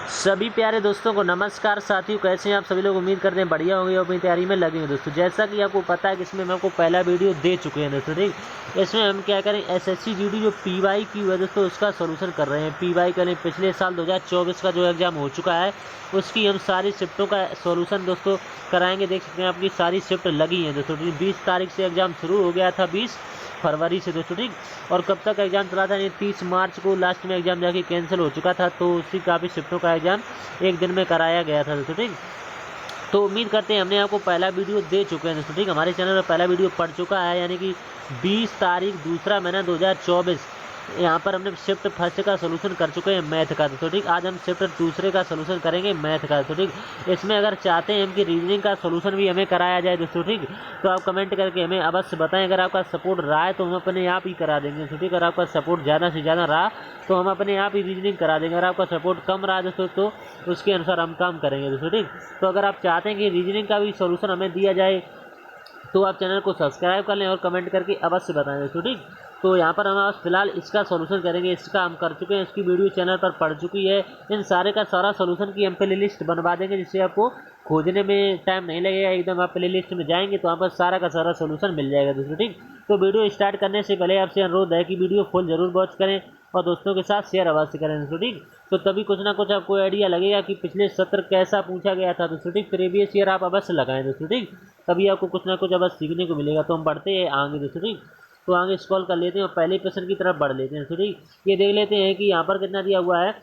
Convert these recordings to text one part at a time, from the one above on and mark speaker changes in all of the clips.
Speaker 1: सभी प्यारे दोस्तों को नमस्कार साथियों, कैसे हैं आप सभी लोग। उम्मीद करते हैं बढ़िया होंगे और अपनी तैयारी में लगे हैं दोस्तों। जैसा कि आपको पता है कि इसमें हम आपको पहला वीडियो दे चुके हैं दोस्तों, ठीक। इसमें हम क्या करें, एसएससी जीडी जो पीवाई की है दोस्तों, उसका सोल्यूशन कर रहे हैं। पीवाई करें पिछले साल 2024 का जो एग्ज़ाम हो चुका है, उसकी हम सारी शिफ्टों का सोल्यूशन दोस्तों कराएंगे। देख सकते हैं आपकी सारी शिफ्ट लगी हैं दोस्तों। 20 तारीख से एग्ज़ाम शुरू हो गया था, 20 फरवरी से दोस्तों, ठीक। और कब तक एग्ज़ाम चला था, 30 मार्च को लास्ट में एग्ज़ाम जाके कैंसिल हो चुका था। तो उसी काफ़ी शिफ्टों का एग्ज़ाम एक दिन में कराया गया था दोस्तों, ठीक। तो उम्मीद करते हैं हमने आपको पहला वीडियो दे चुके हैं दोस्तों, ठीक। हमारे चैनल पर पहला वीडियो पड़ चुका है, यानी कि 20 तारीख दूसरा महीना 2024। यहाँ पर हमने शिफ्ट फर्स्ट का सोल्यूशन कर चुके हैं मैथ का दोस्तों, ठीक। आज हम शिफ्ट दूसरे का सोल्यूशन करेंगे मैथ का दोस्तों, ठीक। इसमें अगर चाहते हैं हम कि रीजनिंग का सोल्यूशन भी हमें कराया जाए दोस्तों, ठीक, तो आप कमेंट करके हमें अवश्य बताएं। अगर आपका सपोर्ट रहा है तो हम अपने आप ही करा देंगे दोस्तों, ठीक। अगर आपका सपोर्ट ज़्यादा से ज़्यादा रहा तो हम अपने आप ही रीजनिंग करा देंगे। अगर आपका सपोर्ट कम रहा दोस्तों तो उसके अनुसार हम काम करेंगे दोस्तों, ठीक। तो अगर आप चाहते हैं कि रीजनिंग का भी सोल्यूशन हमें दिया जाए तो आप चैनल को सब्सक्राइब कर लें और कमेंट करके अवश्य बताएं दोस्तों, ठीक। तो यहाँ पर हम आज फिलहाल इसका सोल्यूशन करेंगे। इसका हम कर चुके हैं, इसकी वीडियो चैनल पर पड़ चुकी है। इन सारे का सारा सोल्यूशन की हम प्ले लिस्ट बनवा देंगे, जिससे आपको खोजने में टाइम नहीं लगेगा। एकदम आप प्ले लिस्ट में जाएंगे तो वहाँ पर सारा का सारा सोल्यूशन मिल जाएगा दोस्तों, ठीक। तो वीडियो स्टार्ट करने से पहले आपसे अनुरोध है कि वीडियो फुल जरूर वॉच करें और दोस्तों के साथ शेयर अवश्य करें दोस्तों, ठीक। तो तभी कुछ ना कुछ आपको आइडिया लगेगा कि पिछले सत्र कैसा पूछा गया था दोस्तों, ठीक। प्रीवियस ईयर आप अवश्य लगाएं दोस्तों, ठीक। तभी आपको कुछ ना कुछ अवश्य सीखने को मिलेगा। तो हम बढ़ते हैं आगे दोस्तों, ठीक। तो आगे स्क्रॉल कर लेते हैं और पहले प्रश्न की तरफ बढ़ लेते हैं दोस्तों, ठीक। ये देख लेते हैं कि यहाँ पर कितना दिया हुआ है।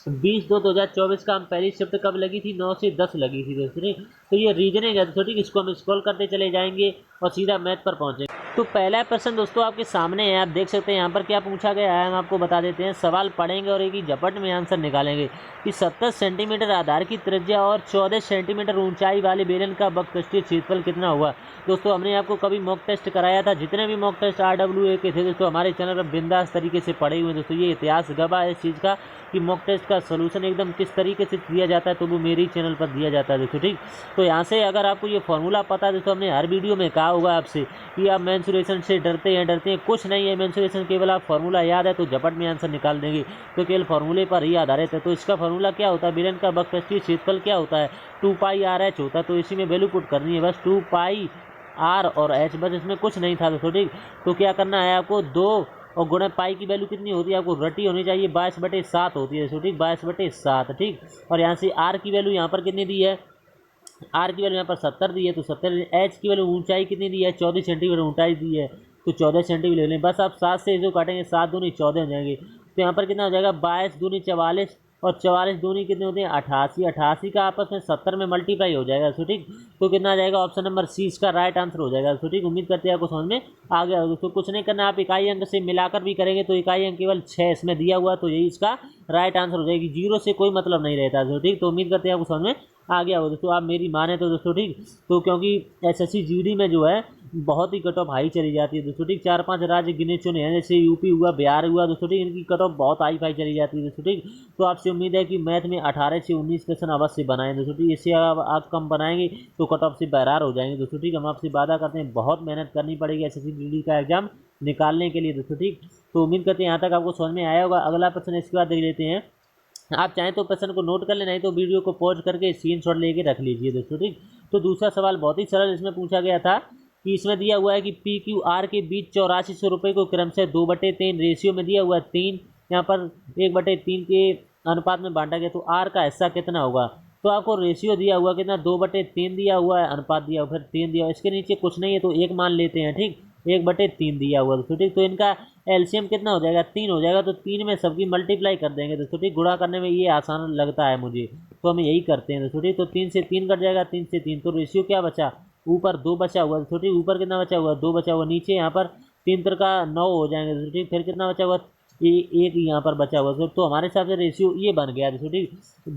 Speaker 1: 20/2/2024 का हम पहली शिफ्ट कब लगी थी, 9 से 10 लगी थी दोस्तों, ठीक। तो ये रीजनिंग है दोस्तों, ठीक। इसको हम स्क्रॉल करते चले जाएंगे और सीधा मैथ पर पहुंचेंगे। तो पहला प्रश्न दोस्तों आपके सामने है, आप देख सकते हैं यहाँ पर क्या पूछा गया है। हम आपको बता देते हैं, सवाल पढ़ेंगे और एक ही झपट में आंसर निकालेंगे कि 70 सेंटीमीटर आधार की त्रिज्या और 14 सेंटीमीटर ऊंचाई वाले बेलन का वक्रपृष्ठीय क्षेत्रफल कितना हुआ। दोस्तों हमने आपको कभी मॉक टेस्ट कराया था, जितने भी मॉक टेस्ट RWA के थे दोस्तों हमारे चैनल पर बिंदास तरीके से पढ़े हुए दोस्तों। ये इतिहास गवाह है इस चीज़ का कि मॉक टेस्ट का सोल्यूशन एकदम किस तरीके से दिया जाता है, तो वो मेरे चैनल पर दिया जाता है दोस्तों, ठीक। तो यहाँ से अगर आपको ये फॉर्मूला पता है दोस्तों, हमने हर वीडियो में कहा होगा आपसे कि आप मेंसुरेशन से डरते हैं, कुछ नहीं है मेंसुरेशन, केवल आप फॉर्मूला याद है तो झपट में आंसर निकाल देंगे। तो केवल फॉर्मूले पर ही आधारित है। तो इसका फॉर्मूला क्या होता है, बेलन का वक्रपृष्ठीय क्षेत्रफल क्या होता है, 2πr/h होता है। तो इसी में वैल्यू पुट करनी है बस, 2πr और h, बस इसमें कुछ नहीं था दोस्तों, ठीक। तो क्या करना है आपको, 2 और गुणा पाई की वैल्यू कितनी होती है, आपको रटी होनी चाहिए, 22/7 होती है दोस्तों, ठीक। 22/7, ठीक। और यहाँ से आर की वैल्यू यहाँ पर कितनी दी है, आर की वैल्यू यहाँ पर 70 दी है, तो 70। एच की वैल्यू ऊंचाई कितनी दी है, 14 सेंटीमीटर ऊंचाई दी है, तो 14 सेंटीमीटर ले लें। बस आप 7 से जो काटेंगे, 7 दूनी 14 हो जाएंगे। तो यहाँ पर कितना हो जाएगा, 22 दूनी 44 और 44 दूनी कितने होते हैं, 88। 88 का आपस में 70 में मल्टीप्लाई हो जाएगा दोस्तों, ठीक। तो कितना आ जाएगा, ऑप्शन नंबर सी इसका राइट आंसर हो जाएगा दोस्तों, ठीक। उम्मीद करते हैं आपको समझ में आ गया होगा। तो कुछ नहीं करना, आप इकाई अंक से मिलाकर भी करेंगे तो इकाई अंक केवल 6 इसमें दिया हुआ, तो यही इसका राइट आंसर हो जाएगी। जीरो से कोई मतलब नहीं रहता दोस्तों, ठीक। तो उम्मीद करते हैं आपको समझ में आ गया हो दोस्तों। आप मेरी माने तो दोस्तों, ठीक। तो क्योंकि एसएससी जीडी में जो है बहुत ही कट ऑफ हाई चली जाती है दोस्तों, ठीक। 4-5 राज्य गिने चुने हैं, जैसे यूपी हुआ, बिहार हुआ दोस्तों, ठीक। इनकी कट ऑफ बहुत हाई फाई चली जाती है दोस्तों, ठीक। तो आपसे उम्मीद है कि मैथ में 18 से 19 क्वेश्चन अवश्य बनाएं दोस्तों, ठीक। इससे आप कम बनाएंगे तो कट ऑफ से बहरार हो जाएंगे दोस्तों, ठीक। हम आपसे वादा करते हैं, बहुत मेहनत करनी पड़ेगी एसएससी जीडी का एग्जाम निकालने के लिए दोस्तों, ठीक। तो उम्मीद करते हैं यहाँ तक आपको समझ में आया होगा। अगला प्रश्न इसके बाद देख लेते हैं। आप चाहें तो प्रश्न को नोट कर लें, नहीं तो वीडियो को पॉज करके स्क्रीनशॉट लेके रख लीजिए दोस्तों, ठीक। तो दूसरा सवाल बहुत ही सरल इसमें पूछा गया था कि इसमें दिया हुआ है कि PQR के बीच 8400 रुपये को क्रमशः 2/3 रेशियो में दिया हुआ है। 3 यहाँ पर 1/3 के अनुपात में बांटा गया, तो R का हिस्सा कितना होगा। तो आपको रेशियो दिया हुआ कितना, 2/3 दिया हुआ है, अनुपात दिया हुआ, फिर 3 दिया हुआ, इसके नीचे कुछ नहीं है तो 1 मान लेते हैं, ठीक। 1/3 दिया हुआ दोस्तों, ठीक। तो इनका एलसीएम कितना हो जाएगा, 3 हो जाएगा। तो 3 में सबकी मल्टीप्लाई कर देंगे दोस्तों, ठीक। गुणा करने में ये आसान लगता है मुझे, तो हम यही करते हैं दोस्तों, ठीक। तो 3 से 3 कट जाएगा, 3 से 3, तो रेशियो क्या बचा, ऊपर 2 बचा हुआ दोस्तों, ठीक। ऊपर कितना बचा हुआ, 2 बचा हुआ। नीचे यहाँ पर 3 का 9 हो जाएंगे दोस्तों, ठीक। फिर कितना बचा हुआ, एक यहाँ पर बचा हुआ दोस्तों। तो हमारे हिसाब से रेशियो ये बन गया दोस्तों, ठीक।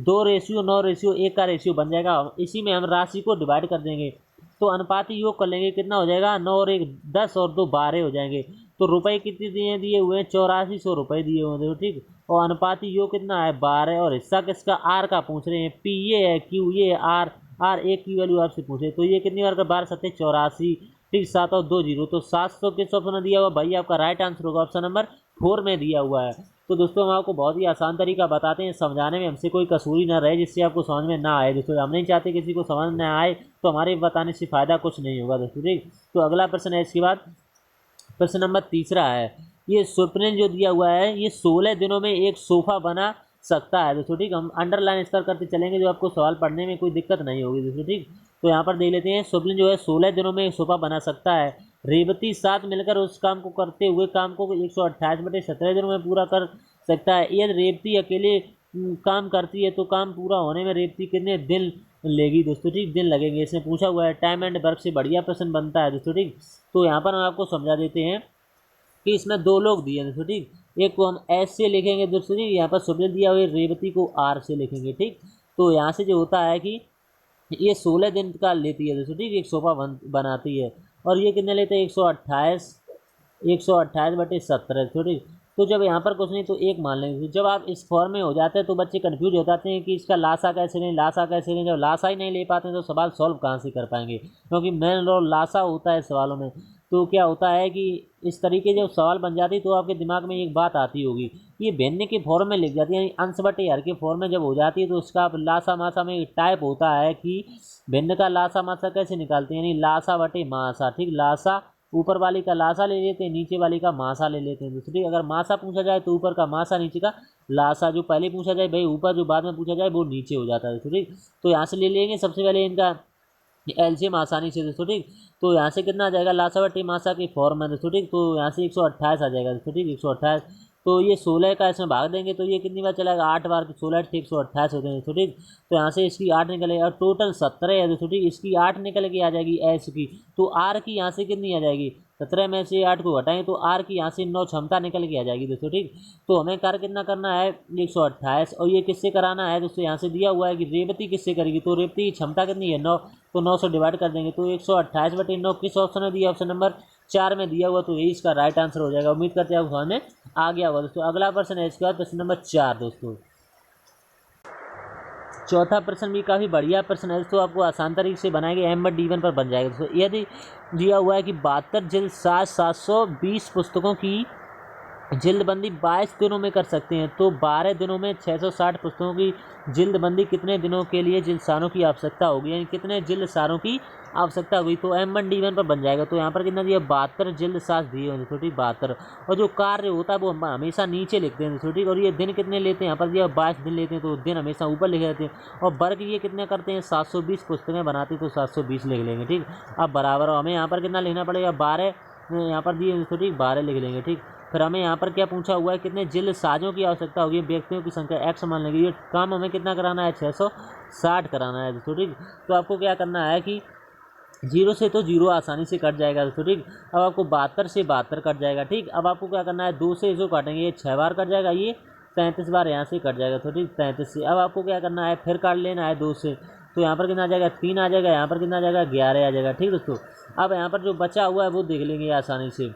Speaker 1: 2:9:1 का रेशियो बन जाएगा। इसी में हम राशि को डिवाइड कर देंगे, तो अनुपाती योग कर लेंगे, कितना हो जाएगा, 9 और 1 10 और 2 12 हो जाएंगे। तो रुपए कितने दिए हुए हैं, 8400 रुपये दिए हुए हैं, ठीक। और अनुपाती योग कितना है, 12। और हिस्सा किसका, आर का पूछ रहे हैं। पी ये है, क्यू ये, आर एक की वैल्यू आपसे पूछे, तो ये कितनी बार का, 12×7=84, ठीक। 7 और 2 0, तो 700 किस ऑप्शन में दिया हुआ भाई, आपका राइट आंसर होगा ऑप्शन नंबर 4 में दिया हुआ है। तो दोस्तों हम आपको बहुत ही आसान तरीका बताते हैं, समझाने में हमसे कोई कसूरी ना रहे जिससे आपको समझ में ना आए दोस्तों। हम नहीं चाहते किसी को समझ ना आए, तो हमारे बताने से फ़ायदा कुछ नहीं होगा दोस्तों, ठीक। तो अगला प्रश्न है इसके बाद, प्रश्न नंबर तीसरा है, ये स्वप्निल जो दिया हुआ है, ये 16 दिनों में एक सोफ़ा बना सकता है दोस्तों, ठीक। हम अंडरलाइन इस पर करते चलेंगे, जो आपको सवाल पढ़ने में कोई दिक्कत नहीं होगी दोस्तों, ठीक। तो यहाँ पर देख लेते हैं, स्वप्निल जो है 16 दिनों में एक सोफ़ा बना सकता है। रेवती साथ मिलकर उस काम को करते हुए काम को 128/17 दिनों में पूरा कर सकता है। यदि रेवती अकेले काम करती है तो काम पूरा होने में रेवती कितने दिन लेगी दोस्तों, ठीक। दिन लगेंगे, इसमें पूछा हुआ है। टाइम एंड वर्क से बढ़िया प्रश्न बनता है दोस्तों, ठीक। तो यहाँ पर हम आपको समझा देते हैं कि इसमें दो लोग दिए दोस्तों, ठीक। एक को हम एस से लिखेंगे दोस्तों, ठीक। यहाँ पर स्वप्निल दिया हुआ है, रेवती को आर से लिखेंगे, ठीक। तो यहाँ से जो होता है कि ये 16 दिन का लेती है दोस्तों, ठीक। एक सोफ़ा बनाती है, और ये कितने लेते हैं 128/17 ठीक। तो जब यहाँ पर कुछ नहीं तो एक मान लेंगे। जब आप इस फॉर्म में हो जाते हैं तो बच्चे कंफ्यूज हो जाते हैं कि इसका लासा कैसे लें, लासा कैसे लें। जब लासा ही नहीं ले पाते हैं तो सवाल सॉल्व कहाँ से कर पाएंगे, क्योंकि मेन रोल लासा होता है सवालों में। तो क्या होता है कि इस तरीके जब सवाल बन जाती है तो आपके दिमाग में एक बात आती होगी, ये भिन्न के फॉर्म में लिख जाती है, यानी अंश बटे हर के फॉर्म में जब हो जाती है तो उसका लासा मासा में टाइप होता है कि भिन्न का लासा मासा कैसे निकालते हैं, यानी लासा बटे मासा, ठीक। लासा ऊपर वाली का लासा ले लेते हैं, नीचे वाली का मासा ले लेते हैं दूसरी। अगर मासा पूछा जाए तो ऊपर का मासा, नीचे का लासा। जो पहले पूछा जाए भाई ऊपर, जो बाद में पूछा जाए वो नीचे हो जाता है दोस्तों, ठीक। तो यहाँ से ले लेंगे सबसे पहले इनका एलसीएम आसानी से दोस्तों, ठीक। तो यहाँ से कितना आ जाएगा, लासा बटे मासा की फॉर्म है दोस्तों, ठीक। तो यहाँ से 128 आ जाएगा दोस्तों, ठीक। 128, तो ये 16 का इसमें भाग देंगे तो ये कितनी बार चलेगा, 8 बार। 16 ठीक 128 होते हैं दोस्तों, ठीक। तो यहाँ से इसकी 8 निकलेगा, और टोटल 17 है दोस्तों, ठीक। इसकी 8 निकल के आ जाएगी एस की, तो आर की यहाँ से कितनी आ जाएगी, 17 में से 8 को हटाएंगे तो आर की यहाँ से 9 क्षमता निकल के आ जाएगी दोस्तों, ठीक। तो हमें कार्य कितना करना है 128, और ये किससे कराना है दोस्तों, यहाँ से दिया हुआ है कि रेवती किससे करेगी, तो रेवती की क्षमता कितनी है 9, तो 9 से डिवाइड कर देंगे तो 128/9 किस ऑप्शन में दिया, ऑप्शन नंबर 4 में दिया हुआ, तो यही इसका राइट आंसर हो जाएगा। उम्मीद करते हैं आपको समझ में आ गया होगा दोस्तों। अगला प्रश्न है इसके बाद प्रश्न नंबर 4 दोस्तों। चौथा प्रश्न भी काफ़ी बढ़िया प्रश्न है दोस्तों, आपको आसान तरीके से बनाएंगे, M.D1 पर बन जाएगा दोस्तों। यदि दिया हुआ है कि 72 जिल्द 720 पुस्तकों की जिल्दबंदी 22 दिनों में कर सकते हैं, तो 12 दिनों में 660 पुस्तकों की जिल्दबंदी कितने दिनों के लिए जिल्दसारों की आवश्यकता होगी, यानी कितने जिल्दसारों की आवश्यकता होगी। तो M.D1 पर बन जाएगा। तो यहाँ पर कितना दिया, 72 जिल्दसाज दिए हैं छोटी 72, और जो कार्य होता है वो हम हमेशा नीचे लिखते हैं छोटी। और ये दिन कितने लेते हैं, यहाँ पर दिया 22 दिन लेते हैं, तो दिन हमेशा ऊपर लिख देते हैं। और वर्ग ये कितने करते हैं, 720 पुस्तकें बनाते हैं, तो 720 लिख लेंगे, ठीक। अब बराबर हमें यहाँ पर कितना लिखना पड़ेगा, 12 यहाँ पर दिए छोटी 12 लिख लेंगे, ठीक। फिर हमें यहाँ पर क्या पूछा हुआ है, कितने जिल्द साजों की आवश्यकता होगी, व्यक्तियों की संख्या x मान लेंगे। ये काम हमें कितना कराना है, 660 कराना है दोस्तों, ठीक। तो आपको क्या करना है कि 0 से तो 0 आसानी से कट जाएगा दोस्तों, ठीक। अब आपको 72 से 72 कट जाएगा, ठीक। अब आपको क्या करना है, 2 से इसको काटेंगे, ये 6 बार कट जाएगा, ये 33 बार यहाँ से कट जाएगा तो, ठीक। 33 से अब आपको क्या करना है, फिर काट लेना है 2 से, तो यहाँ पर कितना आ जाएगा, 3 आ जाएगा, यहाँ पर कितना आ जाएगा, 11 आ जाएगा, ठीक दोस्तों। अब यहाँ पर जो बचा हुआ है वो देख लेंगे आसानी से।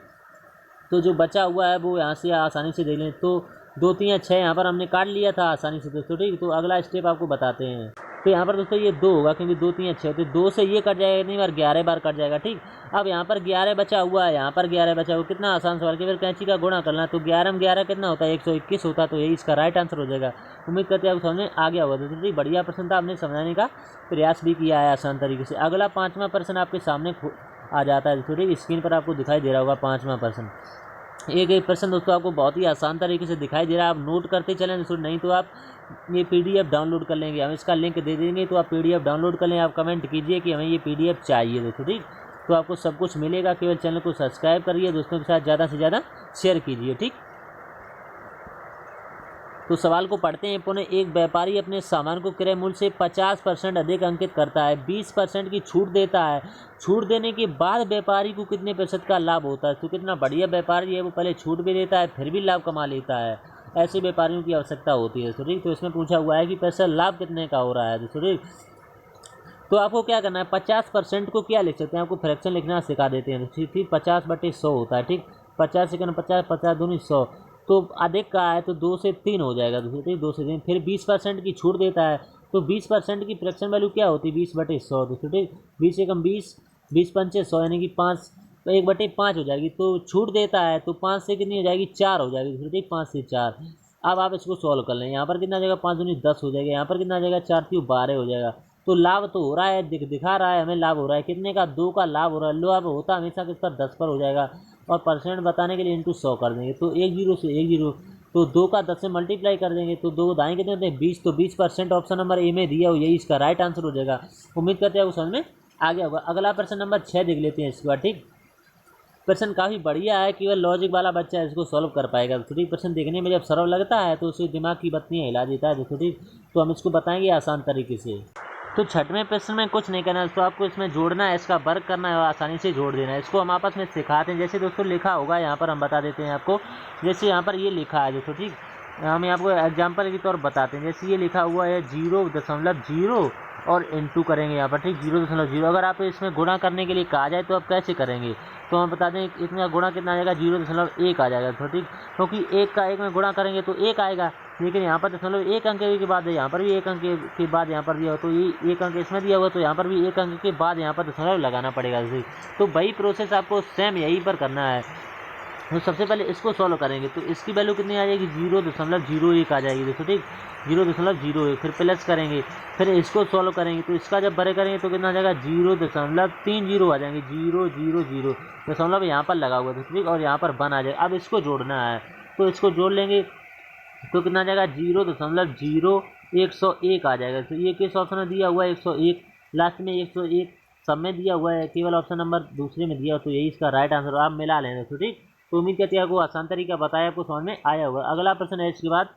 Speaker 1: तो जो बचा हुआ है वो यहाँ से आसानी से देख लें, तो 2 3 6 यहाँ पर हमने काट लिया था आसानी से दोस्तों, ठीक। तो अगला स्टेप आपको बताते हैं। तो यहाँ पर दोस्तों ये 2 होगा, क्योंकि 2 3 6 तो 2 से ये कट जाएगा, इतनी बार 11 बार कट जाएगा, ठीक। अब यहाँ पर 11 बचा हुआ है, यहाँ पर 11 बचा हुआ, कितना आसान सवाल कि फिर कैंची का गुणा करना, तो 11 में 11 कितना होता है, 121 होता है, तो यही इसका राइट आंसर हो जाएगा। उम्मीद करते हैं आपको समझ में आ गया होगा दोस्तों, ठीक। बढ़िया प्रश्न था, हमने समझाने का प्रयास भी किया है आसान तरीके से। अगला 5वां प्रश्न आपके सामने आ जाता है दोस्तों, ठीक। स्क्रीन पर आपको दिखाई दे रहा होगा 5वां प्रश्न। एक प्रश्न दोस्तों आपको बहुत ही आसान तरीके से दिखाई दे रहा है, आप नोट करते चलें दोस्तों, नहीं तो आप ये PDF डाउनलोड कर लेंगे, हम इसका लिंक दे देंगे, तो आप PDF डाउनलोड कर लें। आप कमेंट कीजिए कि हमें ये PDF चाहिए दोस्तों, ठीक। तो आपको सब कुछ मिलेगा, केवल चैनल को सब्सक्राइब करिए, दोस्तों के साथ ज़्यादा से ज़्यादा शेयर कीजिए, ठीक। तो सवाल को पढ़ते हैं पुनः। एक व्यापारी अपने सामान को क्रय मूल्य से 50% अधिक अंकित करता है, 20% की छूट देता है। छूट देने के बाद व्यापारी को कितने प्रतिशत का लाभ होता है। तो कितना बढ़िया व्यापारी है, वो पहले छूट भी देता है फिर भी लाभ कमा लेता है। ऐसे व्यापारियों की आवश्यकता होती है दोस्तों, ठीक। तो इसमें पूछा हुआ है कि पैसा लाभ कितने का हो रहा है दोस्तों, ठीक। तो आपको क्या करना है, 50% को क्या लिख सकते हैं, आपको फ्रैक्शन लिखना सिखा देते हैं, ठीक। 50/100 होता है, ठीक। 50 सेकंड 50, 50 दूनी 100, तो अधिक का है तो 2 से 3 हो जाएगा दोस्तों, ठीक। 2 से 3, फिर 20% की छूट देता है, तो 20% की फ्रैक्शन वैल्यू क्या होती है, 20/100 दोस्तों, ठीक। 20 एकम 20, 20 पंचे 100, यानी कि 5, तो 1/5 हो जाएगी। तो छूट देता है तो 5 से कितनी हो जाएगी, 4 हो जाएगी दोस्तों, ठीक। 5 से 4, अब आप इसको सॉल्व कर लें। यहाँ पर कितना आ जाएगा, 5 दूनी 10 हो जाएगा। यहाँ पर कितना आ जाएगा, 4 3 12 हो जाएगा। तो लाभ तो हो रहा है, दिखा रहा है हमें लाभ हो रहा है कितने का, 2 का लाभ हो रहा है। लाभ होता हमेशा किस पर, 10 पर हो जाएगा। और परसेंट बताने के लिए इंटू 100 कर देंगे। तो 1 0 से 1 0, तो 2 का 10 से मल्टीप्लाई कर देंगे। तो 2 दाएँ कितने होते हैं, 20। तो 20% ऑप्शन नंबर ए में दिया हो, यही इसका राइट आंसर हो जाएगा। उम्मीद करते हैं आपको समझ में आ गया होगा। अगला प्रश्न नंबर 6 देख लेते हैं इसके बाद। ठीक, प्रश्न काफ़ी बढ़िया है, केवल लॉजिक वाला बच्चा इसको सॉल्व कर पाएगा। तो ठीक, प्रश्न देखने में जब सरल लगता है तो उसके दिमाग की बत्तियाँ हिला देता है। तो ठीक, तो हम इसको बताएंगे आसान तरीके से। तो छठवें प्रश्न में कुछ नहीं करना है, तो आपको इसमें जोड़ना है, इसका वर्ग करना है और आसानी से जोड़ देना है। इसको हम आपस में सिखाते हैं। जैसे दोस्तों लिखा होगा यहाँ पर, हम बता देते हैं आपको। जैसे यहाँ पर ये लिखा है दोस्तों, ठीक, हम आपको एग्जाम्पल के तौर बताते हैं। जैसे ये लिखा हुआ है 0.0 और इंटू करेंगे यहाँ पर, ठीक, 0.0। अगर आप इसमें गुणा करने के लिए कहा जाए तो आप कैसे करेंगे, तो हम बता दें इसमें गुणा कितना आ जाएगा, 0.1 आ जाएगा। तो ठीक, क्योंकि 1 का 1 में गुणा करेंगे तो 1 आएगा, लेकिन यहाँ पर 1 अंक के बाद है, यहाँ पर भी 1 अंक के बाद यहाँ पर दिया हुआ, तो ये 1 अंक इसमें दिया हुआ, तो यहाँ पर भी 1 अंक के बाद यहाँ पर दशमलव लगाना पड़ेगा। तो वही प्रोसेस आपको सेम यहीं पर करना है। तो सबसे पहले इसको सॉल्व करेंगे तो इसकी वैल्यू कितनी आ जाएगी, 0.01 आ जाएगी दोस्तों, ठीक, 0.01। फिर प्लस करेंगे, फिर इसको सॉल्व करेंगे तो इसका जब बड़े करेंगे तो कितना आ जाएगा, 0.30 आ जाएंगे, 0.00 दशमलव यहाँ पर लगा हुआ है ठीक, और यहाँ पर 1 आ जाएगा। अब इसको जोड़ना है तो इसको जोड़ लेंगे तो कितना आ जाएगा, 0.0101 आ जाएगा। तो ये किस ऑप्शन में दिया हुआ है, 101, लास्ट में 101 सब में दिया हुआ है, केवल ऑप्शन नंबर दूसरे में दिया हो, तो यही इसका राइट आंसर। आप मिला लें दोस्तों, ठीक। तो उम्मीद करते हैं आपको आसान तरीका बताया, आपको समझ में आया होगा। अगला प्रश्न है इसके बाद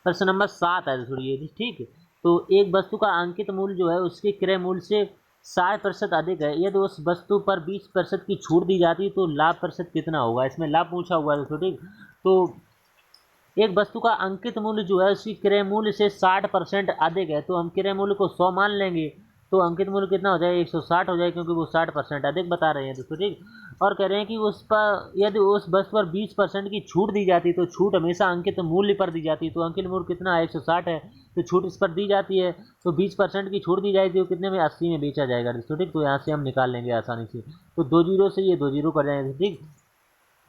Speaker 1: प्रश्न नंबर 7 है दोस्तों ये, ठीक। तो एक वस्तु का अंकित मूल्य जो है उसके क्रय मूल्य से 60% अधिक है, यदि उस वस्तु पर 20% की छूट दी जाती है तो लाभ प्रतिशत कितना होगा। इसमें लाभ पूछा हुआ है दोस्तों, ठीक। तो एक वस्तु का अंकित मूल्य जो है उसकी क्रय मूल्य से 60% अधिक है, तो हम क्रय मूल्य को 100 मान लेंगे, तो अंकित मूल्य कितना हो जाएगा, 160 हो जाएगा, क्योंकि वो 60% अधिक बता रहे हैं दोस्तों, ठीक। और कह रहे हैं कि उस पर यदि उस वस्तु पर 20% की छूट दी जाती है तो छूट हमेशा अंकित मूल्य पर दी जाती है। तो अंकित मूल्य कितना है, 160 है, तो छूट इस पर दी जाती है, तो 20% की छूट दी जाएगी तो कितने में, 80 में बेचा जाएगा दोस्तों, ठीक। तो यहाँ से हम निकाल लेंगे आसानी से, तो 2 जीरो से ये 2 जीरो कर जाएंगे, ठीक।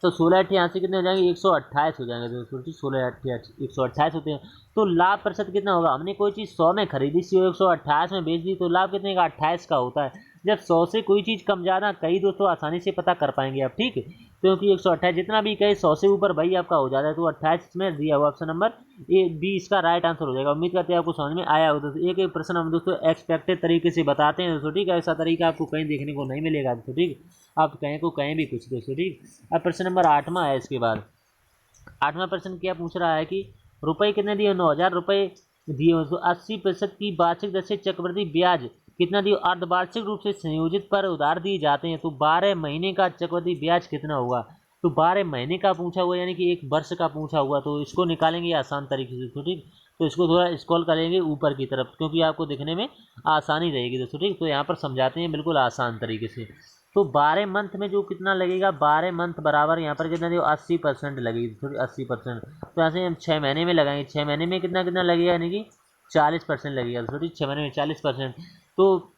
Speaker 1: तो 1688 कितने हो जाएंगे, 128 हो जाएंगे दोस्तों, 1688 128 होते हैं। तो लाभ प्रतिशत कितना होगा, हमने कोई चीज़ 100 में खरीदी सी 128 में बेच दी, तो लाभ कितने का, 28 का होता है। जब 100 से कोई चीज़ कम ज़्यादा कई दोस्तों आसानी से पता कर पाएंगे आप, ठीक है। क्योंकि 128 जितना भी कहे 100 से ऊपर वही आपका हो जाता है, तो 28 में दिया हुआ ऑप्शन नंबर ए बी इसका राइट आंसर हो जाएगा। उम्मीद करते हैं आपको समझ में आया हो दोस्तों। एक एक प्रश्न हम दोस्तों एक्सपेक्टेड तरीके से बताते हैं दोस्तों, ठीक है। ऐसा तरीका आपको कहीं देखने को नहीं मिलेगा दोस्तों, ठीक। आप कहें को कहें भी कुछ दोस्तों, ठीक। अब प्रश्न नंबर 8वां है इसके बाद। 8वां प्रश्न क्या पूछ रहा है कि रुपये कितने दिए, 9000 रुपये दिए, तो 80% की वार्षिक दर से चक्रवृद्धि ब्याज कितना दिए, अर्धवार्षिक रूप से संयोजित पर उधार दिए जाते हैं, तो 12 महीने का चक्रवृद्धि ब्याज कितना होगा। तो 12 महीने का पूछा हुआ, यानी कि 1 वर्ष का पूछा हुआ, तो इसको निकालेंगे आसान तरीके से, तो ठीक। तो इसको थोड़ा स्क्रॉल करेंगे ऊपर की तरफ, क्योंकि आपको देखने में आसानी रहेगी दोस्तों, ठीक। तो यहाँ पर समझाते हैं बिल्कुल आसान तरीके से। तो 12 मंथ में जो कितना लगेगा, 12 मंथ बराबर यहाँ पर कितना दिया, 80% लगेगी, थोड़ी 80%। तो यहाँ से हम 6 महीने में लगाएंगे, 6 महीने में कितना कितना लगेगा, यानी कि 40% लगेगा थोड़ी, 6 महीने में 40%। तो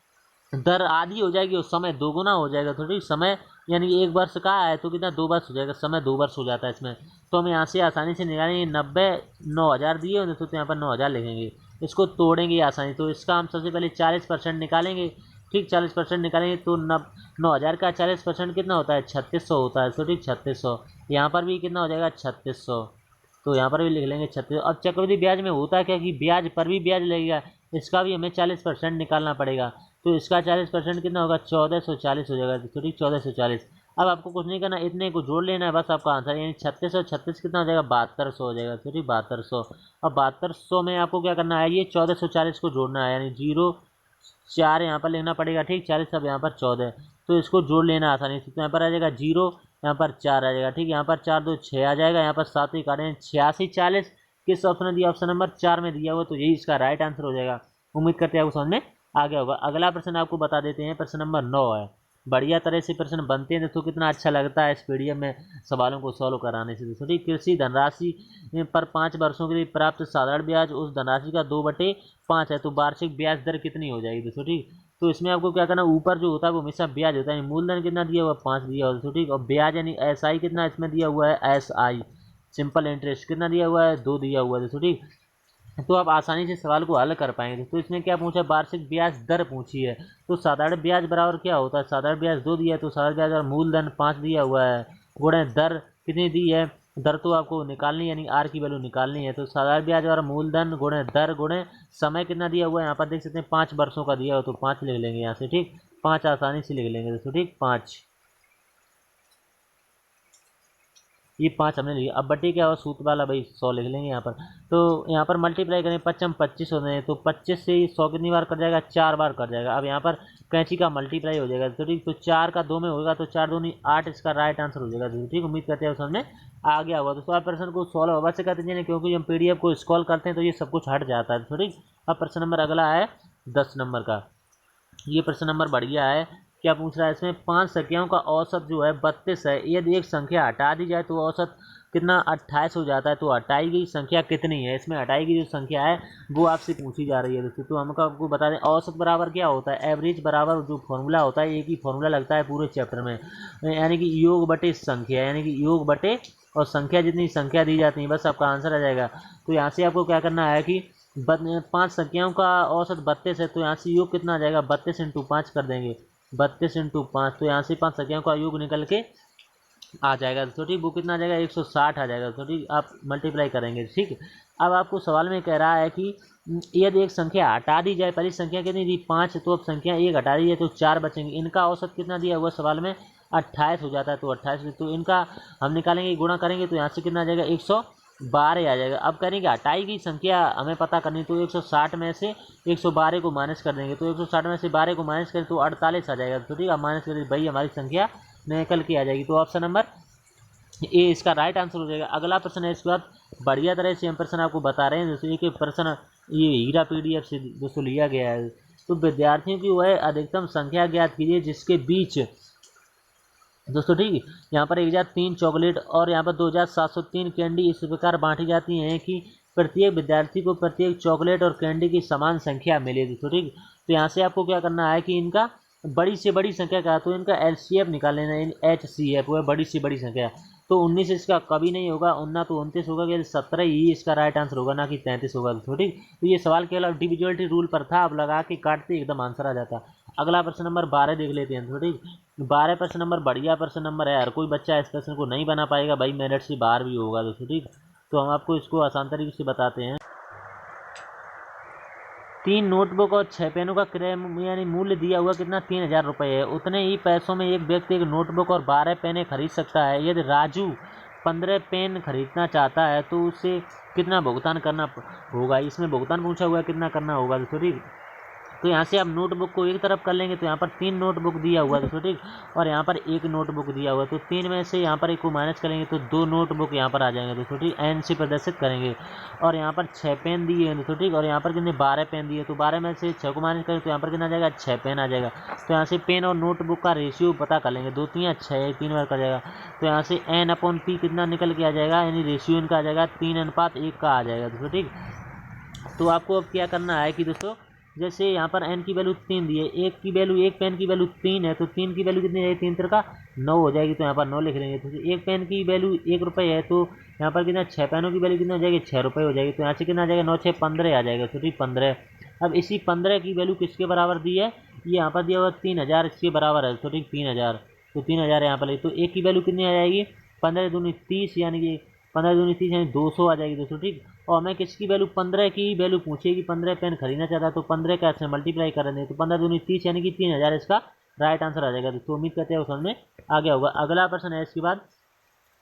Speaker 1: दर आधी हो जाएगी और समय दोगुना हो जाएगा, थोड़ी समय, यानी कि 1 वर्ष का है तो कितना, 2 वर्ष हो जाएगा, समय 2 वर्ष हो जाता है इसमें। तो हम यहाँ से आसानी से निकालेंगे, 90 दिए होंगे तो यहाँ पर 9000 लिखेंगे, इसको तोड़ेंगे आसानी। तो इसका हम सबसे पहले 40% निकालेंगे, ठीक। 40% निकालेंगे तो 9000 का 40% कितना होता है, 3600 होता है, तो ठीक 3600। यहाँ पर भी कितना हो जाएगा, 3600, तो यहाँ पर भी लिख लेंगे 3600। अब चक्रवृद्धि ब्याज में होता है क्या कि ब्याज पर भी ब्याज लगेगा, इसका भी हमें 40% निकालना पड़ेगा, तो इसका 40% कितना होगा, 1440 हो जाएगा, तो ठीक 1440। अब आपको कुछ नहीं करना, इतने को जोड़ लेना है बस, आपका आंसर यानी 3636 कितना हो जाएगा, 7200 हो जाएगा, तो ठीक 7200। अब 7200 में आपको क्या करना है, ये 1440 को जोड़ना है, यानी 0 4 यहाँ पर लेना पड़ेगा, ठीक 40, अब यहाँ पर 14, तो इसको जोड़ लेना आसानी से। तो यहाँ पर आ जाएगा 0, यहाँ पर 4 आ जाएगा, ठीक। यहाँ पर 4 2 6 आ जाएगा, यहाँ पर 7 ही काटें, 86 40 किस ऑप्शन में दिया, ऑप्शन नंबर 4 में दिया हुआ, तो यही इसका राइट आंसर हो जाएगा। उम्मीद करते हैं आपको समझ में आ गया होगा। अगला प्रश्न आपको बता देते हैं, प्रश्न नंबर 9 है। बढ़िया तरह से प्रश्न बनते हैं दोस्तों, कितना अच्छा लगता है इस पीडीएफ में सवालों को सॉल्व कराने से दोस्तों, ठीक। कृषि धनराशि पर 5 वर्षों के लिए प्राप्त साधारण ब्याज उस धनराशि का 2/5 है, तो वार्षिक ब्याज दर कितनी हो जाएगी दोस्तों, ठीक। तो इसमें आपको क्या करना, ऊपर जो होता है वो हमेशा ब्याज होता है, मूलधन कितना दिया हुआ, 5 दिया हुआ दोस्तों, ठीक। और ब्याज यानी SI कितना इसमें दिया हुआ है, SI सिंपल इंटरेस्ट कितना दिया हुआ है, 2 दिया हुआ है दोस्तों, ठीक। तो आप आसानी से सवाल को हल कर पाएंगे। तो इसमें क्या पूछा, वार्षिक ब्याज दर पूछी है। तो साधारण ब्याज बराबर क्या होता है, साधारण ब्याज 2 दिया है, तो साधारण ब्याज और मूलधन 5 दिया हुआ है, गुणे दर कितनी दी है, दर तो आपको निकालनी है, यानी आर की वैल्यू निकालनी है। तो साधारण ब्याज और मूलधन गुणे दर गुणे समय कितना दिया हुआ है, यहाँ पर देख सकते हैं 5 वर्षों का दिया हो, तो 5 लिख लेंगे यहाँ से, ठीक। 5 आसानी से लिख लेंगे दोस्तों, ठीक, 5, ये 5 हमने लिया। अब बटे क्या हो, सूत्र वाला भाई 100 लिख लेंगे यहाँ पर। तो यहाँ पर मल्टीप्लाई करें, 5 25 होते हैं, तो 25 से 100 कितनी बार कट जाएगा, 4 बार कट जाएगा। अब यहाँ पर कैंची का मल्टीप्लाई हो जाएगा, तो ठीक। तो 4 का 2 में होगा, तो 4 दूनी 8 इसका राइट आंसर हो जाएगा, तो ठीक। उम्मीद करते हैं समझ में आ गया होगा। तो आप प्रश्न को सॉल्व अवश्य करते हैं, क्योंकि हम PDF को स्क्रॉल करते हैं तो ये सब कुछ हट जाता है, तो ठीक। अब प्रश्न नंबर अगला है 10 नंबर का। ये प्रश्न नंबर बढ़िया है। क्या पूछ रहा है इसमें, 5 संख्याओं का औसत जो है 32 है। यदि एक संख्या हटा दी जाए तो औसत कितना 28 हो जाता है। तो हटाई गई संख्या कितनी है, इसमें हटाई गई जो संख्या है वो आपसे पूछी जा रही है दोस्तों। तो हमको आपको बता दें, औसत बराबर क्या होता है, एवरेज बराबर जो फॉर्मूला होता है, एक ही फॉर्मूला लगता है पूरे चैप्टर में, यानी कि योग बटे संख्या, यानी कि योग बटे और संख्या, जितनी संख्या दी जाती है बस आपका आंसर आ जाएगा। तो यहाँ से आपको क्या करना है कि 5 संख्याओं का औसत 32 है, तो यहाँ से योग कितना आ जाएगा, 32 × 5 कर देंगे, 32 × 5, तो यहाँ से 5 संख्याओं का योग निकल के आ जाएगा, तो ठीक। वो कितना आ जाएगा, 160 आ जाएगा, तो ठीक। आप मल्टीप्लाई करेंगे, ठीक। अब आपको सवाल में कह रहा है कि यदि एक संख्या हटा दी जाए, पहली संख्या कितनी दी 5, तो अब संख्या 1 हटा दी जाए तो 4 बचेंगे। इनका औसत कितना दिया हुआ सवाल में, 28 हो जाता है, तो 28, तो इनका हम निकालेंगे, गुणा करेंगे, तो यहाँ से कितना आ जाएगा, 112 आ जाएगा। अब करेंगे हटाई गई संख्या हमें पता करनी, तो 160 में से 112 को माइनस कर देंगे, तो 160 में से 12 को माइनस करें तो 48 आ जाएगा, तो ठीक। अब माइनस कर भाई हमारी संख्या निकल के आ जाएगी। तो ऑप्शन नंबर ए इसका राइट आंसर हो जाएगा। अगला प्रश्न है, इसके बाद बढ़िया तरह से हम प्रश्न आपको बता रहे हैं। दोस्तों एक प्रश्न ये हीरा PDF से दोस्तों लिया गया है। तो विद्यार्थियों की वह अधिकतम संख्या ज्ञात कीजिए जिसके बीच दोस्तों, ठीक। यहाँ पर 1003 चॉकलेट और यहाँ पर 2703 कैंडी इस प्रकार बांटी जाती हैं कि प्रत्येक विद्यार्थी को प्रत्येक चॉकलेट और कैंडी की समान संख्या मिले दोस्तों, ठीक। तो यहाँ से आपको क्या करना है कि इनका बड़ी से बड़ी संख्या का, तो इनका LCF निकाल लेना, HCF वो है बड़ी से बड़ी संख्या। तो 19 इसका कभी नहीं होगा, 19 तो 29 होगा, कि 17 ही इसका राइट आंसर होगा, ना कि 33 होगा दोस्तों, ठीक। तो ये सवाल केवल डिविजुअलिटी रूल पर था, अब लगा के काटते एकदम आंसर आ जाता। अगला प्रश्न नंबर 12 देख लेते हैं, ठीक। 12 प्रश्न नंबर बढ़िया प्रश्न नंबर है, हर कोई बच्चा इस प्रश्न को नहीं बना पाएगा भाई, मेरिट से बाहर भी होगा दोस्तों, ठीक। तो हम आपको इसको आसान तरीके से बताते हैं। 3 नोटबुक और 6 पेनों का क्रय यानी मूल्य दिया हुआ कितना, 3000 रुपये है। उतने ही पैसों में एक व्यक्ति एक नोटबुक और 12 पेनें खरीद सकता है। यदि राजू 15 पेन खरीदना चाहता है तो उसे कितना भुगतान करना होगा। इसमें भुगतान पूछा हुआ है, कितना करना होगा दोस्तों, ठीक। तो यहाँ से आप नोटबुक को एक तरफ कर लेंगे, तो यहाँ पर 3 नोटबुक दिया हुआ है दोस्तों, ठीक। और यहाँ पर 1 नोटबुक दिया हुआ है, तो 3 में से यहाँ पर 1 को माइनस करेंगे तो 2 नोटबुक यहाँ पर आ जाएंगे दोस्तों, ठीक। एन से प्रदर्शित करेंगे। और यहाँ पर 6 पेन दिए हैं दोस्तों, ठीक। और यहाँ पर कितने 12 पेन दिए, तो 12 में से 6 को माइनस करें तो यहाँ पर कितना आ जाएगा, 6 पेन आ जाएगा। तो यहाँ से पेन और नोटबुक का रेशियो पता कर लेंगे, 2 3 6 3 बार कर जाएगा। तो यहाँ से N/P कितना निकल के आ जाएगा, यानी रेशियो इनका आ जाएगा 3:1 का आ जाएगा दोस्तों, ठीक। तो आपको अब क्या करना है कि दोस्तों, जैसे यहाँ पर n की वैल्यू 3 दी है, एक पेन की वैल्यू 3 है, तो 3 की वैल्यू कितनी है, 3 3 का 9 हो जाएगी, तो यहाँ पर 9 लिख लेंगे। तो एक पेन की वैल्यू 1 रुपये है, तो यहाँ पर कितना 6 पेनों की वैल्यू कितनी हो जाएगी, 6 रुपये हो जाएगी। तो यहाँ से कितना आ जाएगा, 9 6 15 आ जाएगा, तो ठीक 15। अब इसी 15 की वैल्यू किसके बराबर दी है, ये यहाँ पर दिया हुआ 3000 इसके बराबर है, तो ठीक 3000। तो 3000 यहाँ पर, तो एक की वैल्यू कितनी आ जाएगी, 15 दूनी 30, यानी कि 15 दूनी 30 यानी 200 आ जाएगी दोस्तों, ठीक। और हमें किसकी वैल्यू 15 की वैल्यू पूछेगी, 15 पेन खरीदना चाहता है, तो 15 का ऐसे मल्टीप्लाई कर देंगे, तो 15 दूनी 30 यानी कि 3000 इसका राइट आंसर आ जाएगा दोस्तों। उम्मीद करते हैं वो समझ में आ गया होगा। अगला प्रश्न है इसके बाद,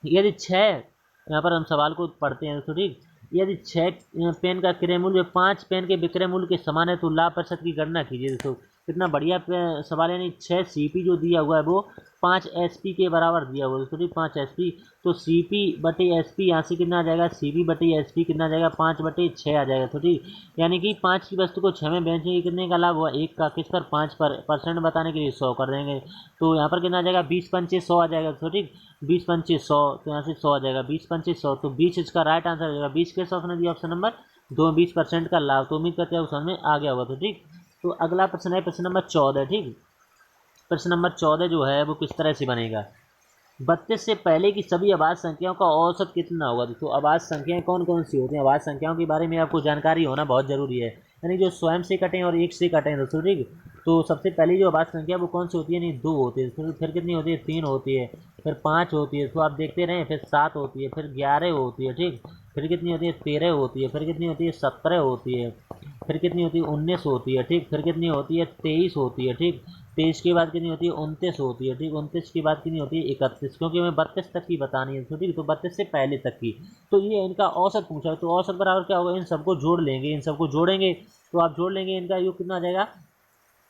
Speaker 1: यदि 6, यहाँ पर हम सवाल को पढ़ते हैं दोस्तों, ठीक। यदि 6 पेन का क्रय मूल्य 5 पेन के विक्रय मूल्य के समान है तो लाभ प्रतिशत की गणना कीजिए दोस्तों। कितना बढ़िया सवाल है, यानी 6 CP जो दिया हुआ है वो 5 SP के बराबर दिया हुआ है दोस्तों, 5 SP। तो CP बटे SP यहाँ से कितना आ जाएगा, CP बटे SP कितना आ जाएगा, 5/6 आ जाएगा, तो ठीक। यानी कि 5 की वस्तु को 6 में बेचने के कितने का लाभ हुआ, 1 का। किस पर 5% बताने के लिए 100 कर देंगे, तो यहाँ पर कितना आ जाएगा, 20 पंचे 100 आ जाएगा, तो ठीक 20 पंचे 100, तो यहाँ से 100 आ जाएगा, 20 पंचे 100, तो 20 इसका राइट आंसर हो जाएगा। 20 कैसे ऑप्शन दिया, ऑप्शन नंबर 2, 20% का लाभ। तो उम्मीद करते हैं समझ में आ गया होगा, तो ठीक। तो अगला प्रश्न है प्रश्न नंबर 14, ठीक। प्रश्न नंबर 14 जो है वो किस तरह से बनेगा, 32 से पहले की सभी अभाज्य संख्याओं का औसत कितना होगा। दोस्तों अभाज्य संख्याएं कौन कौन सी होती हैं, अभाज्य संख्याओं के बारे में आपको जानकारी होना बहुत जरूरी है, यानी जो स्वयं से कटें और एक से कटें दोस्तों, ठीक। तो सबसे पहली जो अभाज्य संख्या वो कौन सी होती है, यानी 2 होती है, फिर कितनी होती है, 3 होती है, फिर 5 होती है, तो आप देखते रहें, फिर 7 होती है, फिर 11 होती है, ठीक। फिर कितनी होती है, 13 होती है, फिर कितनी होती है, 17 होती है, फिर कितनी होती है, 19 होती है, ठीक। फिर कितनी होती है, 23 होती है, ठीक। 23 के बाद कितनी होती है, 29 होती है, ठीक। 29 के बाद कितनी होती है, 31, क्योंकि हमें 32 तक की बतानी है, ठीक। तो 32 से पहले तक की, तो ये इनका औसत पूछा है। तो औसत बराबर क्या होगा, इन सबको जोड़ लेंगे, इन सबको जोड़ेंगे तो आप जोड़ लेंगे, इनका योग कितना आ जाएगा,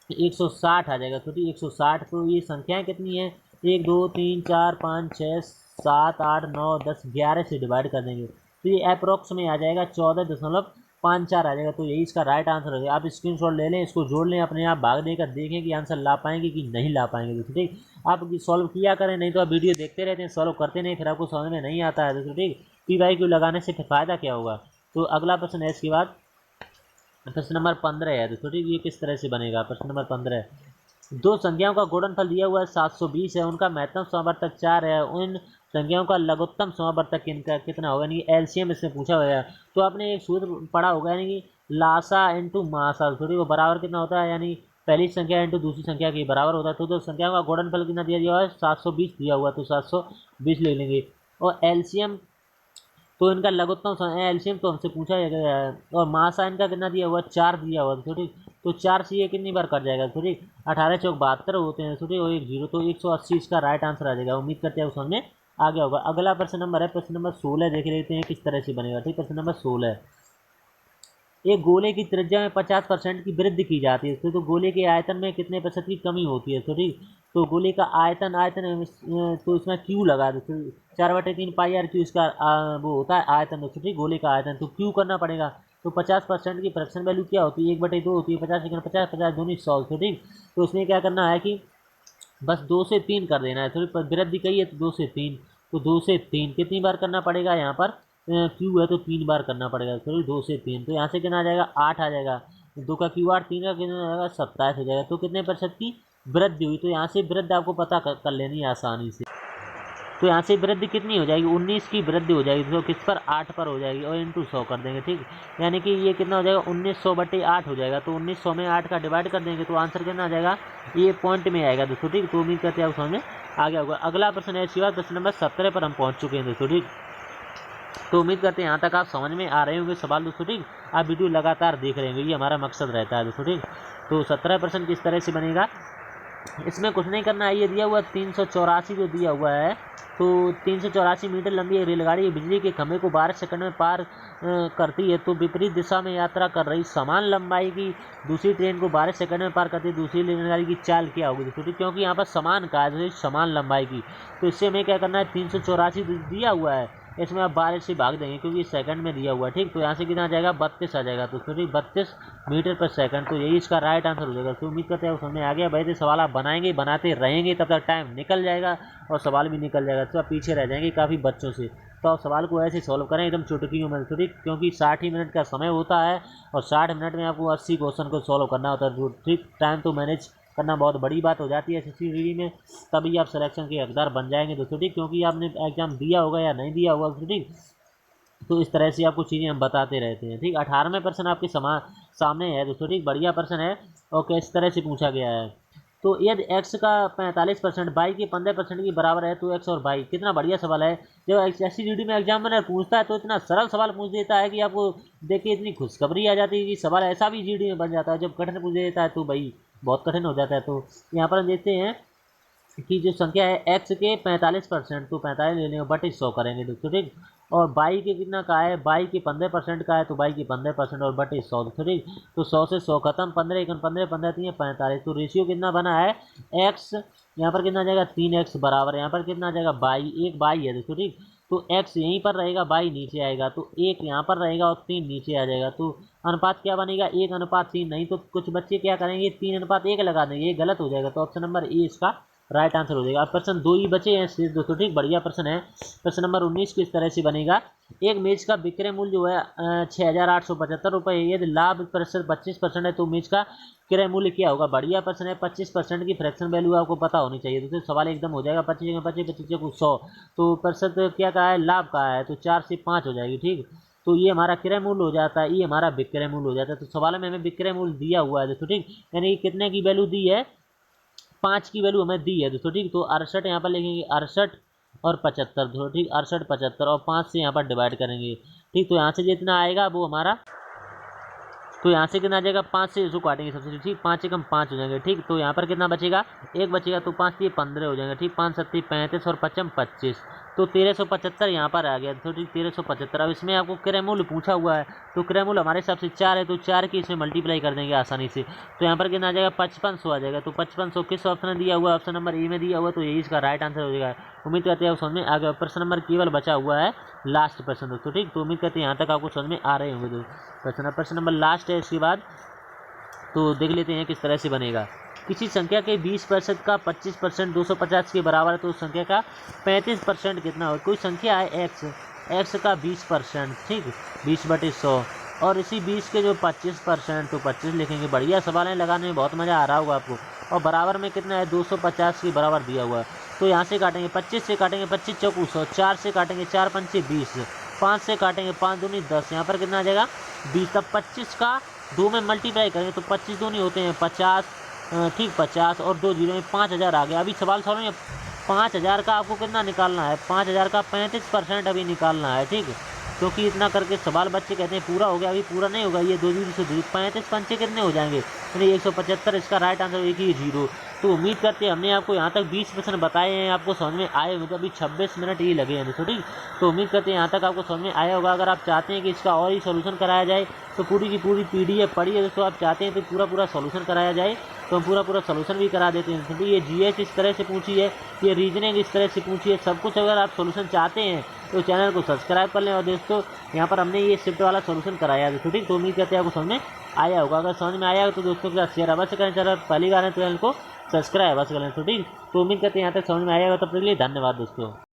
Speaker 1: 160 आ जाएगा। तो ठीक 160, तो ये संख्याएं कितनी है, 1 2 3 4 5 6 7 8 9 10 11 से डिवाइड कर देंगे, तो ये अप्रोक्स में आ जाएगा 14.54 आ जाएगा। तो यही इसका राइट आंसर है। आप स्क्रीनशॉट ले लें, इसको जोड़ लें, अपने आप भाग देकर देखें कि आंसर ला पाएंगे कि नहीं ला पाएंगे दोस्तों, ठीक। आप सॉल्व किया करें, नहीं तो आप वीडियो देखते रहते हैं, सॉल्व करते नहीं, फिर आपको समझ में नहीं आता है दोस्तों, ठीक। PYQ लगाने से फिर फायदा क्या होगा। तो अगला प्रश्न है इसके बाद प्रश्न नंबर 15 है दोस्तों, ठीक। ये किस तरह से बनेगा, प्रश्न नंबर 15, दो संख्याओं का गुणनफल दिया हुआ है 720 है, उनका महत्तम समावर्तक 4 है, उन संख्याओं का लघुत्तम समावर्तक इनका कितना होगा, यानी एलसीएम इसमें पूछा हुआ है। तो आपने एक सूत्र पढ़ा होगा, यानी कि लासा इंटू मासा, थोड़ी वो बराबर कितना होता है, यानी पहली संख्या इंटू दूसरी संख्या के बराबर होता है। तो दो संख्याओं का गुणनफल कितना दिया हुआ है, 720 दिया हुआ, तो 720 ले लेंगे। और एलसीएम तो इनका लघुत्तम एलसीएम तो हमसे पूछा गया है, और मासा इनका कितना दिया हुआ, 4 दिया हुआ, तो ठीक। तो 4 से ये कितनी बार कट जाएगा, तो ठीक 18 चौक 72 होते हैं, तो ठीक, और 1 0, तो 180 इसका राइट आंसर आ जाएगा। उम्मीद करते हैं उस समझ आ गया होगा। अगला प्रश्न नंबर है प्रश्न नंबर 16, देख लेते हैं किस तरह से बनेगा, ठीक। प्रश्न नंबर 16, एक गोले की त्रिज्या में 50% की वृद्धि की जाती है, तो गोले के आयतन में कितने प्रतिशत की कमी होती है, तो ठीक। तो गोले का आयतन तो इसमें क्यू लगा दो, तो 4/3 पाई आर क्यू इसका वो होता है आयतन, तो ठीक गोले का आयतन, तो क्यू करना पड़ेगा। तो 50% की फ्रैक्शन वैल्यू क्या होती है, 1/2 होती है, 50 50 50 दोनों 100, तो ठीक। तो इसमें क्या करना है कि बस 2 से 3 कर देना है, थोड़ी वृद्धि कही है तो 2 से 3, तो 2 से 3 कितनी बार करना पड़ेगा, यहाँ पर क्यू है तो 3 बार करना पड़ेगा, सॉरी 2 से 3, तो यहाँ से कितना आ जाएगा, 8 आ जाएगा, 2 का क्यू 8, 3 का कितना आ जाएगा, 27 हो जाएगा। तो कितने प्रतिशत की वृद्धि हुई, तो यहाँ से वृद्धि आपको पता कर लेनी है आसानी से। तो यहाँ से वृद्धि कितनी हो जाएगी, 19 की वृद्धि हो जाएगी, तो किस पर, 8 पर हो जाएगी, और इंटू 100 कर देंगे, ठीक। यानी कि ये कितना हो जाएगा, 1900/8 हो जाएगा। तो 1900 में 8 का डिवाइड कर देंगे, तो आंसर कितना आ जाएगा, ये पॉइंट में आएगा दोस्तों, ठीक। तो उम्मीद करते हैं आप समझ में आ गया होगा। अगला प्रश्न है इसके बाद प्रश्न नंबर 17 पर हम पहुँच चुके हैं दोस्तों, ठीक। तो उम्मीद करते हैं यहाँ तक आप समझ में आ रहे होंगे सवाल दोस्तों, ठीक। आप वीडियो लगातार देख रहे होंगे, ये हमारा मकसद रहता है दोस्तों, ठीक। तो 17% किस तरह से बनेगा, इसमें कुछ नहीं करना है, ये दिया हुआ 384 जो दिया हुआ है, तो 384 मीटर लंबी एक रेलगाड़ी बिजली के खंभे को 12 सेकंड में पार करती है। तो विपरीत दिशा में यात्रा कर रही समान लंबाई की दूसरी ट्रेन को 12 सेकंड में पार करती है, दूसरी रेलगाड़ी की चाल क्या होगी दोस्तों, क्योंकि यहाँ पर समान कहा है, समान लंबाई की, तो इससे हमें क्या करना है, 384 दिया हुआ है, इसमें आप 12 से भाग देंगे क्योंकि सेकंड में दिया हुआ है, ठीक। तो यहाँ से कितना आ जाएगा, 32 आ जाएगा, तो ठीक 32 मीटर पर सेकंड, तो यही इसका राइट आंसर हो जाएगा। तो उम्मीद करते हैं समझ में आ गया। वैसे सवाल आप बनाएंगे, बनाते रहेंगे, तब तक टाइम निकल जाएगा और सवाल भी निकल जाएगा, तो आप पीछे रह जाएंगे काफ़ी बच्चों से। तो आप सवाल को ऐसे सॉल्व करें एकदम चुटकियों में, ठीक, क्योंकि 60 ही मिनट का समय होता है और 60 मिनट में आपको 80 क्वेश्चन को सॉल्व करना होता है, ठीक। टाइम तो मैनेज करना बहुत बड़ी बात हो जाती है SSC में, तभी आप सिलेक्शन के हकदार बन जाएंगे दोस्तों, ठीक। क्योंकि आपने एग्जाम दिया होगा या नहीं दिया होगा दोस्तों, ठीक। तो इस तरह से आपको चीज़ें हम बताते रहते हैं, ठीक। 18वें प्रश्न आपके सामने है दोस्तों, ठीक। बढ़िया प्रश्न है और किस तरह से पूछा गया है। तो यदि x का 45% y के 15% के बराबर है, तो x और y, कितना बढ़िया सवाल है। जब SSC में एग्जामिनर पूछता है तो इतना सरल सवाल पूछ देता है कि आपको देखिए इतनी खुशखबरी आ जाती है कि सवाल ऐसा भी GD में बन जाता है। जब कठिन पूछ देता है तो भाई बहुत कठिन हो जाता है। तो यहाँ पर हम देखते हैं कि जो संख्या है x के 45%, तो 45 ले लेंगे, बटे 100 करेंगे दोस्तों, ठीक। और बाई के कितना का है, बाई के 15% का है, तो बाई के 15% और बटे 100, तो ठीक। तो 100 से 100 खत्म, 15 1 15 15 3 45, तो रेशियो कितना बना है, x यहाँ पर कितना आ जाएगा, 3x बराबर, यहाँ पर कितना आ जाएगा, बाई, एक बाई है दोस्तों, ठीक। तो x यहीं पर रहेगा, बाई नीचे आएगा, तो 1 यहाँ पर रहेगा और 3 नीचे आ जाएगा। तो अनुपात क्या बनेगा, 1:3, नहीं तो कुछ बच्चे क्या करेंगे, 3:1 लगा देंगे, ये गलत हो जाएगा। तो ऑप्शन नंबर ए इसका राइट आंसर हो जाएगा। अब प्रश्न 2 ही बचे हैं शेष दोस्तों, ठीक, बढ़िया प्रश्न है। प्रश्न नंबर 19 किस तरह से बनेगा। एक मेज का विक्रय मूल्य जो है 6,875 रुपये है। यदि लाभ प्रतिशत 25% है तो मेज का क्रय मूल्य क्या होगा। बढ़िया प्रश्न है। 25% की फ्रैक्शन वैल्यू आपको पता होनी चाहिए। दोस्तों सवाल एकदम हो जाएगा। 25 में 25, 25 को 100, तो प्रतिशत क्या कहा है, लाभ कहा है, तो 4 से 5 हो जाएगी, ठीक। तो ये हमारा क्रय मूल्य हो जाता है, ये हमारा विक्रय मूल्य हो जाता है। तो सवाल में हमें विक्रय मूल्य दिया हुआ है दोस्तों, ठीक, यानी कितने की वैल्यू दी है, 5 की वैल्यू हमें दी है दोस्तों, ठीक। तो 68 यहाँ पर लिखेंगे, 68 और 75 दोस्तों, ठीक, 68 75 और 5 से यहाँ पर डिवाइड करेंगे, ठीक। तो यहाँ से जितना आएगा वो हमारा, तो यहाँ से कितना आ जाएगा, 5 से इसको काटेंगे सबसे, ठीक, 5 से कम 5 हो जाएंगे, ठीक। तो यहाँ पर कितना बचेगा, 1 बचेगा, तो 5 से 15 हो जाएंगे, ठीक। 5 7 35 और 5 25, तो 1375 यहाँ पर आ गया, तो ठीक 1375। अब इसमें आपको क्रय मूल्य पूछा हुआ है, तो क्रय मूल्य हमारे हिसाब से 4 है, तो 4 की इसमें मल्टीप्लाई कर देंगे आसानी से। तो यहाँ पर कितना आ जाएगा, 5500 आ जाएगा। तो 5500 किस ऑप्शन में दिया हुआ है, ऑप्शन नंबर ए में दिया हुआ है, तो यही इसका राइट आंसर हो जाएगा। उम्मीद करते हैं आप समझ में आ गया। प्रश्न नंबर केवल बचा हुआ है लास्ट प्रश्न दोस्तों, ठीक। तो उम्मीद करते हैं यहाँ तक आपको समझ में आ रहे होंगे दोस्तों। प्रश्न नंबर लास्ट है इसके बाद, तो देख लेते हैं किस तरह से बनेगा। किसी संख्या के 20% का 25% 250 के बराबर है, तो उस संख्या का 35% कितना हो। कोई संख्या है x का 20%, ठीक, 20/100, और इसी 20 के जो 25%, तो 25 लिखेंगे। बढ़िया सवाल है, लगाने में बहुत मज़ा आ रहा होगा आपको। और बराबर में कितना है, 250 के बराबर दिया हुआ है। तो यहाँ से काटेंगे, 25 से काटेंगे 25 चौकू 100, 4 से काटेंगे 4 पंचे 20, 5 से काटेंगे 5 दूनी 10, यहाँ पर कितना आ जाएगा 20। तब 25 का 2 में मल्टीप्लाई करेंगे तो 25 दूनी होते हैं 50, ठीक, 50 और 2 जीरो में 5000 आ गया। अभी सवाल सॉल्व में 5000 का आपको कितना निकालना है, 5000 का 35% अभी निकालना है, ठीक, क्योंकि इतना करके सवाल बच्चे कहते हैं पूरा हो गया, अभी पूरा नहीं होगा। ये 2 जीरो से 35 पंचे कितने हो जाएंगे, यानी 175। इसका राइट आंसर एक ही 0। तो उम्मीद करते हैं हमने आपको यहाँ तक 20 प्रश्न बताए हैं, आपको समझ में आए होंगे। अभी 26 मिनट ही लगे हैं दोस्तों, ठीक। तो उम्मीद करते हैं यहाँ तक आपको समझ में आया होगा। अगर आप चाहते हैं कि इसका और ही सोल्यूशन कराया जाए तो पूरी की पूरी PDF पढ़िए दोस्तों। आप चाहते हैं तो पूरा सोल्यूशन कराया जाए तो हम पूरा सोल्यूशन भी करा देते हैं, क्योंकि ये GS इस तरह से पूछी है, ये रीजनिंग इस तरह से पूछी है, सब कुछ। अगर आप सोल्यूशन चाहते हैं तो चैनल को सब्सक्राइब कर लें। और दोस्तों यहाँ पर हमने ये शिफ्ट वाला सोल्यूशन कराया है दोस्तों, ठीक। तो उम्मीद करते हैं आपको समझ में आया होगा। अगर समझ में आया हो तो दोस्तों के साथ शेयर अवश्य करें। चैनल पहली बार है तो चैनल को सब्सक्राइब अवश्य करें, तो ठीक। तो उम्मीद करते हैं यहाँ तक समझ में आया होगा। तब तक के लिए धन्यवाद दोस्तों।